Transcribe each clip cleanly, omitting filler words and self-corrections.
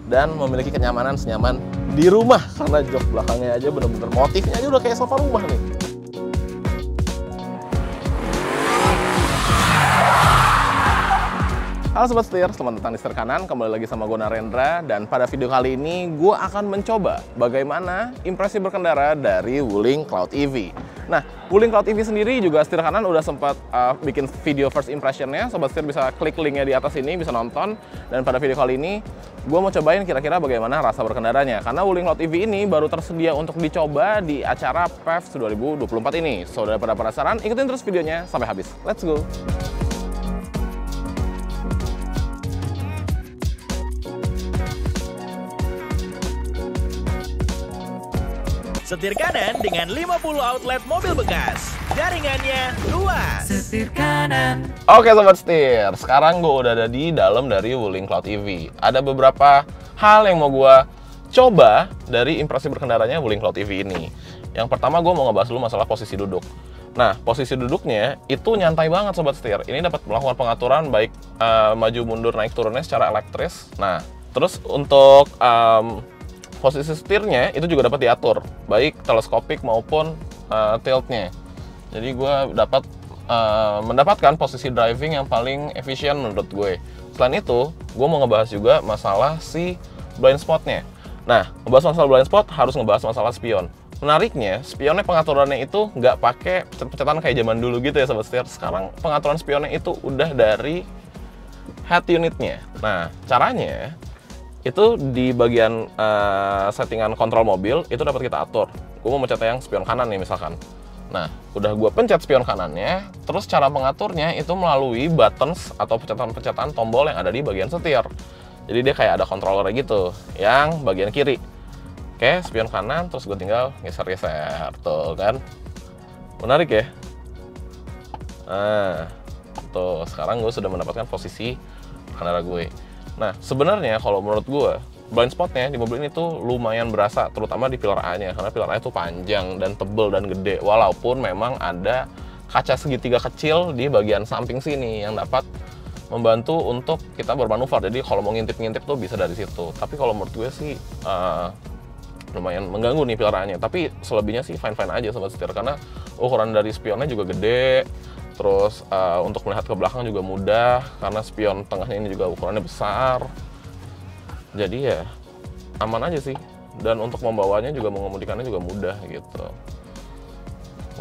dan memiliki kenyamanan senyaman di rumah. Karena jok belakangnya aja bener-bener motifnya aja udah kayak sofa rumah nih. Halo Sobat Setir, selamat datang di Setir Kanan. Kembali lagi sama gue Narendra. Dan pada video kali ini gue akan mencoba bagaimana impresi berkendara dari Wuling Cloud EV. Nah, Wuling Cloud EV sendiri juga Setir Kanan udah sempat bikin video first impressionnya. Sobat Setir bisa klik linknya di atas ini, bisa nonton. Dan pada video kali ini gue mau cobain kira-kira bagaimana rasa berkendaranya. Karena Wuling Cloud EV ini baru tersedia untuk dicoba di acara PEVS 2024 ini. So, daripada penasaran, ikutin terus videonya sampai habis. Let's go! Setir Kanan dengan 50 outlet mobil bekas. Jaringannya luas. Setir Kanan. Oke Sobat Setir, sekarang gue udah ada di dalam dari Wuling Cloud EV. Ada beberapa hal yang mau gue coba dari impresi berkendaranya Wuling Cloud EV ini. Yang pertama gue mau ngebahas dulu masalah posisi duduk. Nah, posisi duduknya itu nyantai banget Sobat Setir. Ini dapat melakukan pengaturan baik maju mundur naik turunnya secara elektris. Nah, terus untuk posisi setirnya itu juga dapat diatur, baik teleskopik maupun tiltnya. Jadi gue dapat mendapatkan posisi driving yang paling efisien menurut gue. Selain itu, gue mau ngebahas juga masalah si blind spotnya. Nah, ngebahas masalah blind spot harus ngebahas masalah spion. Menariknya, spionnya pengaturannya itu nggak pakai pencet-pencetan kayak zaman dulu gitu ya Sobat Setir. Sekarang pengaturan spionnya itu udah dari head unitnya. Nah, caranya itu di bagian settingan kontrol mobil itu dapat kita atur. Gue mau mencet yang spion kanan nih misalkan. Nah, udah gue pencet spion kanannya, terus cara mengaturnya itu melalui buttons atau pencetan-pencetan tombol yang ada di bagian setir. Jadi dia kayak ada controllernya gitu, yang bagian kiri. Oke, spion kanan, terus gue tinggal geser-geser, tuh kan. Menarik ya? Nah, tuh sekarang gue sudah mendapatkan posisi pengendara gue. Nah, sebenarnya kalau menurut gue, blind spotnya di mobil ini tuh lumayan berasa, terutama di pilar A-nya, karena pilar A itu panjang dan tebel dan gede, walaupun memang ada kaca segitiga kecil di bagian samping sini yang dapat membantu untuk kita bermanuver. Jadi kalau mau ngintip-ngintip tuh bisa dari situ. Tapi kalau menurut gue sih lumayan mengganggu nih pilar A-nya. Tapi selebihnya sih fine-fine aja Sobat Setir, karena ukuran dari spionnya juga gede. Terus untuk melihat ke belakang juga mudah, karena spion tengahnya ini juga ukurannya besar. Jadi ya aman aja sih. Dan untuk membawanya juga, mengemudikannya juga mudah gitu.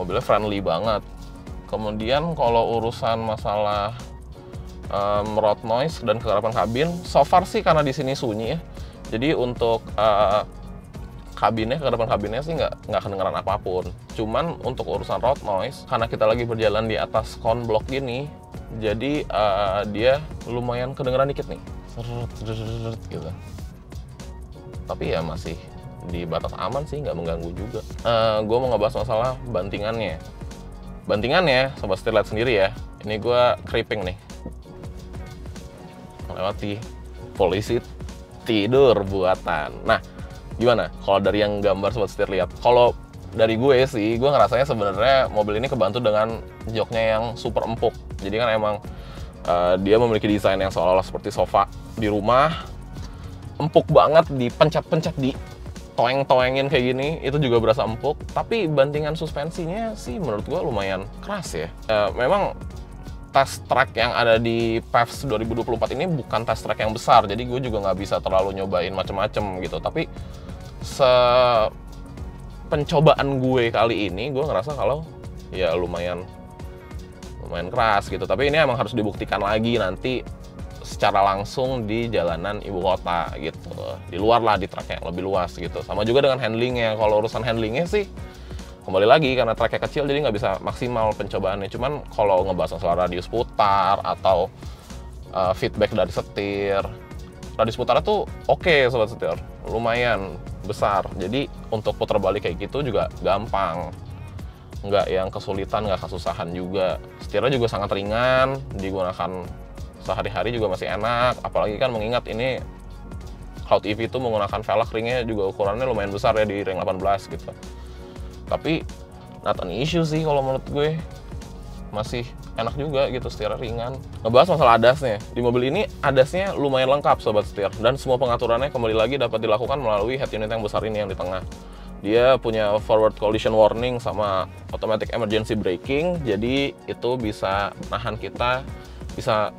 Mobilnya friendly banget. Kemudian kalau urusan masalah road noise dan kegarapan kabin, so far sih karena di sini sunyi ya. Jadi untuk kabinnya, kegarapan kabinnya sih nggak kedengaran apapun. Cuman untuk urusan road noise, karena kita lagi berjalan di atas konblok gini, jadi dia lumayan kedengeran dikit nih, seret gitu. Tapi ya masih di batas aman sih, nggak mengganggu juga. Gue mau ngebahas masalah bantingannya. Bantingannya, Sobat Setir lihat sendiri ya. Ini gue creeping nih, melewati polisi tidur buatan. Nah, gimana kalau dari yang gambar Sobat Setir lihat? Kalau dari gue sih, gue ngerasanya sebenarnya mobil ini kebantu dengan joknya yang super empuk. Jadi kan emang dia memiliki desain yang seolah-olah seperti sofa di rumah. Empuk banget, dipencet-pencet, ditoeng-toengin kayak gini, itu juga berasa empuk. Tapi bantingan suspensinya sih menurut gue lumayan keras ya. Memang test track yang ada di PEVS 2024 ini bukan test track yang besar, jadi gue juga nggak bisa terlalu nyobain macem-macem gitu. Tapi pencobaan gue kali ini, gue ngerasa kalau ya lumayan keras gitu. Tapi ini emang harus dibuktikan lagi nanti secara langsung di jalanan ibu kota gitu, di luar lah, di track yang lebih luas gitu. Sama juga dengan handlingnya. Kalau urusan handlingnya sih kembali lagi, karena tracknya kecil jadi nggak bisa maksimal pencobaannya. Cuman kalau ngebahas soal radius putar atau feedback dari setir, radius putarnya tuh oke Sobat Setir, lumayan besar. Jadi untuk putar balik kayak gitu juga gampang, nggak yang kesulitan, nggak kesusahan juga. Setirnya juga sangat ringan, digunakan sehari-hari juga masih enak. Apalagi kan mengingat ini Cloud EV itu menggunakan velg, ringnya juga ukurannya lumayan besar ya, di ring 18 gitu. Tapi not an issue sih kalau menurut gue, masih enak juga gitu, setirnya ringan. Ngebahas masalah ADAS-nya, di mobil ini ADAS-nya lumayan lengkap sobat setir, dan semua pengaturannya kembali lagi dapat dilakukan melalui head unit yang besar ini yang di tengah. Dia punya forward collision warning sama automatic emergency braking, jadi itu bisa nahan kita, bisa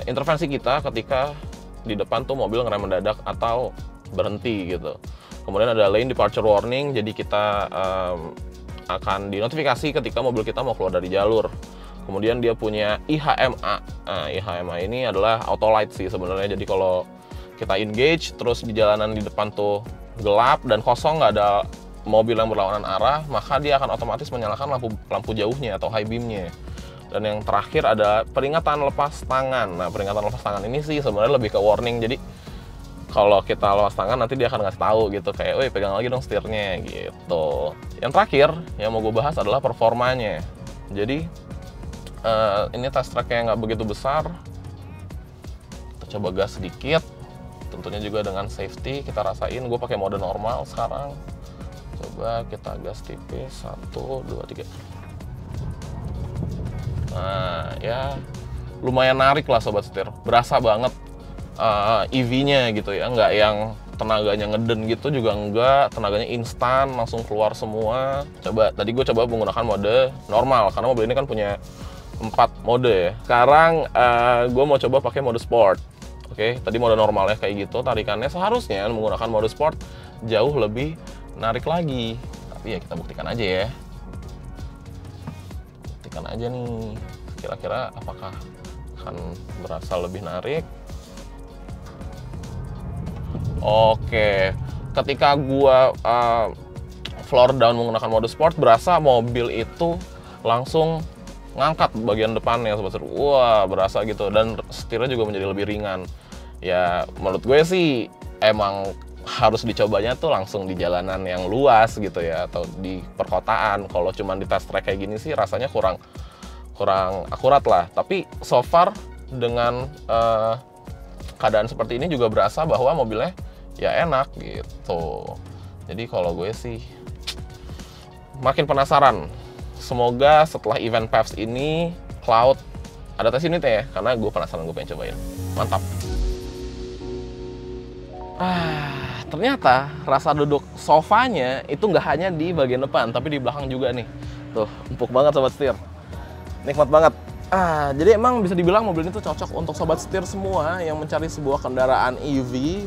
intervensi kita ketika di depan tuh mobil ngerem mendadak atau berhenti gitu. Kemudian ada lane departure warning, jadi kita akan dinotifikasi ketika mobil kita mau keluar dari jalur. Kemudian dia punya IHMA. Nah, IHMA ini adalah auto light sih sebenarnya. Jadi kalau kita engage terus di jalanan di depan tuh gelap dan kosong, nggak ada mobil yang berlawanan arah, maka dia akan otomatis menyalakan lampu jauhnya atau high beamnya. Dan yang terakhir ada peringatan lepas tangan. Nah, peringatan lepas tangan ini sih sebenarnya lebih ke warning. Jadi kalau kita lepas tangan nanti dia akan ngasih tahu gitu, kayak, woi pegang lagi dong setirnya gitu. Yang terakhir yang mau gue bahas adalah performanya. Jadi ini test tracknya nggak begitu besar. Kita coba gas sedikit. Tentunya juga dengan safety kita rasain. Gue pakai mode normal sekarang. Coba kita gas tipis, 1, 2, 3. Nah ya lumayan narik lah sobat setir, berasa banget EV-nya gitu ya, nggak yang tenaganya ngeden gitu juga enggak, tenaganya instan langsung keluar semua. Tadi gue coba menggunakan mode normal karena mobil ini kan punya 4 mode ya. Sekarang gue mau coba pakai mode sport. Oke, tadi mode normalnya kayak gitu, tarikannya seharusnya menggunakan mode sport jauh lebih narik lagi. Tapi ya kita buktikan aja ya. Buktikan aja nih, kira-kira apakah akan berasa lebih narik. Oke, ketika gua floor down menggunakan mode sport, berasa mobil itu langsung ngangkat bagian depannya sobat setir. Wah, berasa gitu, dan setirnya juga menjadi lebih ringan. Ya menurut gue sih emang harus dicobanya tuh langsung di jalanan yang luas gitu ya, atau di perkotaan. Kalau cuma di test track kayak gini sih rasanya kurang akurat lah. Tapi so far dengan keadaan seperti ini juga berasa bahwa mobilnya ya enak gitu. Jadi kalau gue sih makin penasaran. Semoga setelah event PAVS ini Cloud ada tes unitnya ya, karena gue penasaran, gue pengen cobain. Mantap. Ternyata rasa duduk sofanya itu nggak hanya di bagian depan, tapi di belakang juga nih. Tuh, empuk banget sobat setir. Nikmat banget. Jadi emang bisa dibilang mobil ini tuh cocok untuk sobat setir semua yang mencari sebuah kendaraan EV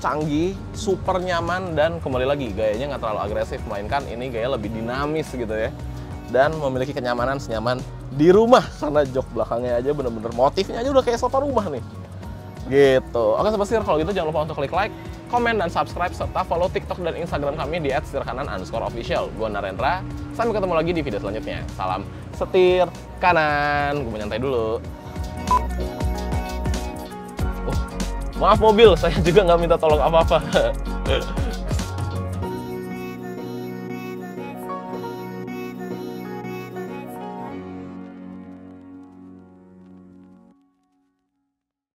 canggih, super nyaman, dan kembali lagi gayanya nggak terlalu agresif, melainkan ini gaya lebih dinamis gitu ya. Dan memiliki kenyamanan senyaman di rumah, karena jok belakangnya aja bener-bener motifnya aja udah kayak sofa rumah nih. Gitu. Oke sobat setir, kalau gitu jangan lupa untuk klik like, komen, dan subscribe, serta follow TikTok dan Instagram kami di @setirkanan_official. Gue Narendra, sampai ketemu lagi di video selanjutnya. Salam setir kanan. Gue menyantai dulu. Maaf mobil, saya juga nggak minta tolong apa-apa.